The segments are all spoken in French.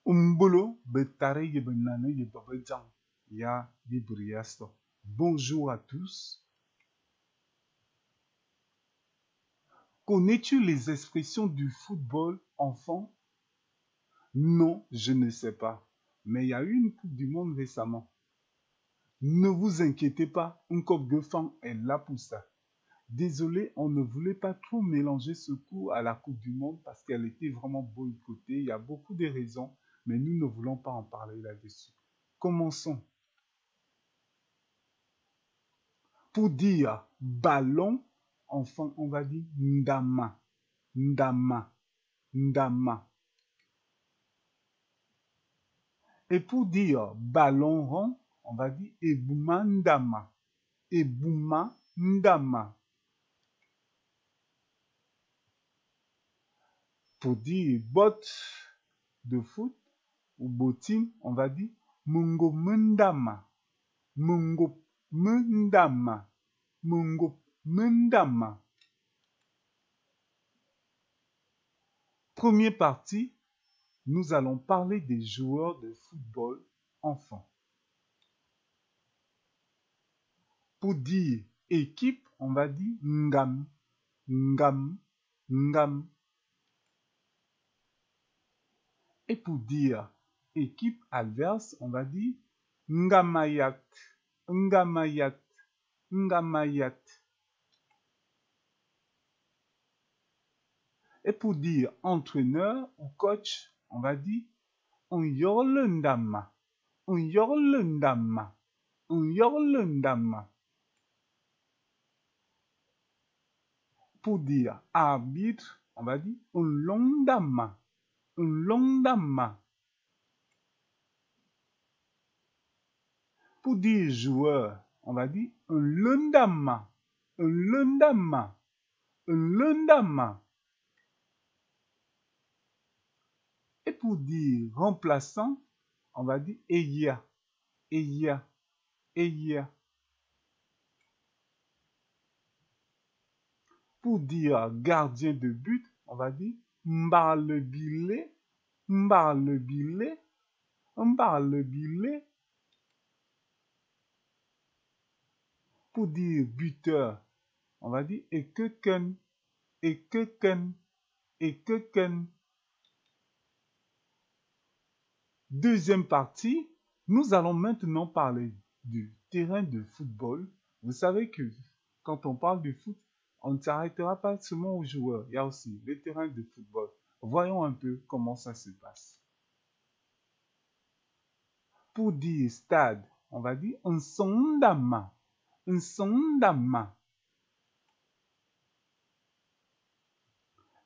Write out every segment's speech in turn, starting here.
Umbolo betare yebenane yebabedjan ya bibriasto. Bonjour à tous. Connais-tu les expressions du football enfant? Non, je ne sais pas. Mais il y a eu une Coupe du Monde récemment. Ne vous inquiétez pas, un Coupe de fan est là pour ça. Désolé, on ne voulait pas trop mélanger ce coup à la Coupe du Monde parce qu'elle était vraiment boycottée. Il y a beaucoup de raisons, mais nous ne voulons pas en parler là-dessus. Commençons. Pour dire ballon, enfant, on va dire ndama, ndama, ndama. Et pour dire ballon rond, on va dire ebuma ndama, ebuma ndama. Pour dire botte de foot ou bottine, on va dire mungo mundama, mungo mundama, mungo mundama. Première partie, nous allons parler des joueurs de football enfants. Pour dire équipe, on va dire ngam, ngam, ngam. Et pour dire équipe adverse, on va dire ngamayat, ngamayat, ngamayat. Et pour dire entraîneur ou coach, on va dire onyorlendama, onyorlendama, onyorlendama. Pour dire arbitre, on va dire unlongdama, unlongdama. Pour dire joueur, on va dire unlundama, unlundama, unlundama. Et pour dire remplaçant, on va dire eya, eya, eya. Pour dire gardien de but, on va dire mbarlebile, mbarlebile, mbarlebile. Pour dire buteur, on va dire ekeken, ekeken, ekeken. Deuxième partie, nous allons maintenant parler du terrain de football. Vous savez que quand on parle du foot, on ne s'arrêtera pas seulement aux joueurs, il y a aussi le terrain de football. Voyons un peu comment ça se passe. Pour dire stade, on va dire un sondama, un sondama.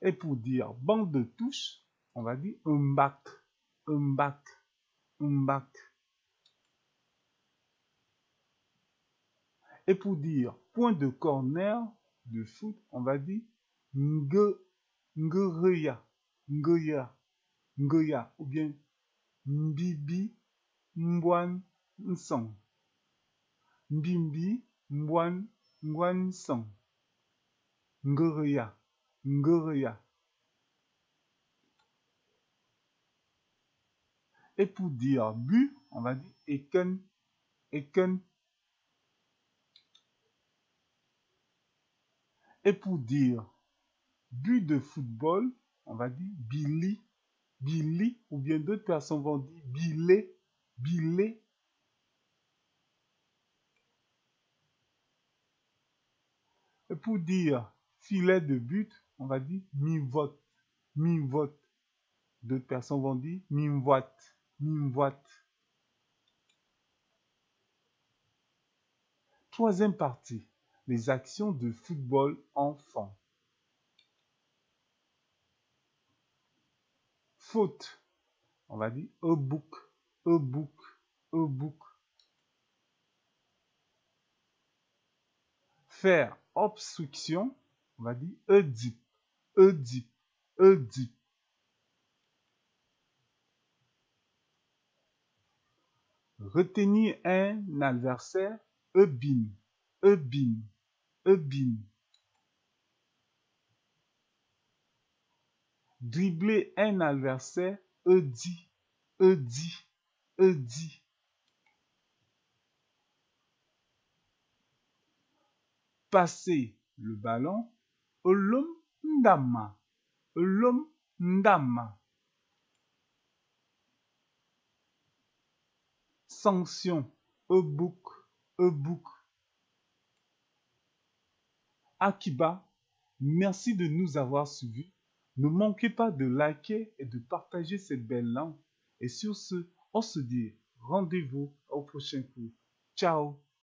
Et pour dire banc de touche, on va dire un bac, un bac, un bac. Et pour dire point de corner de foot, on va dire ngereya, ngeya, ngeya, ou bien mbibi, mbwan, nsong. Mbimbi, mbwan, mbwan, nsong. Ngereya, ngereya. Et pour dire but, on va dire eken, eken. Et pour dire but de football, on va dire Billy, Billy, ou bien d'autres personnes vont dire Bilé, Bilé. Et pour dire filet de but, on va dire mi-vote, mi-vote. D'autres personnes vont dire mimvoite, mimvoite. Troisième partie, les actions de football enfant. Faute, on va dire ebouk, ebouk, ebouk. Faire obstruction, on va dire edip, edip, edip. Retenir un adversaire, ebin, ebin, ebin. Dribbler un adversaire, edi, Eudi, Eudi. Passer le ballon. Olom ndama, Olom ndama. Sanction. Ebook, Ebook. Akiba, merci de nous avoir suivis. Ne manquez pas de liker et de partager cette belle langue. Et sur ce, on se dit rendez-vous au prochain cours. Ciao.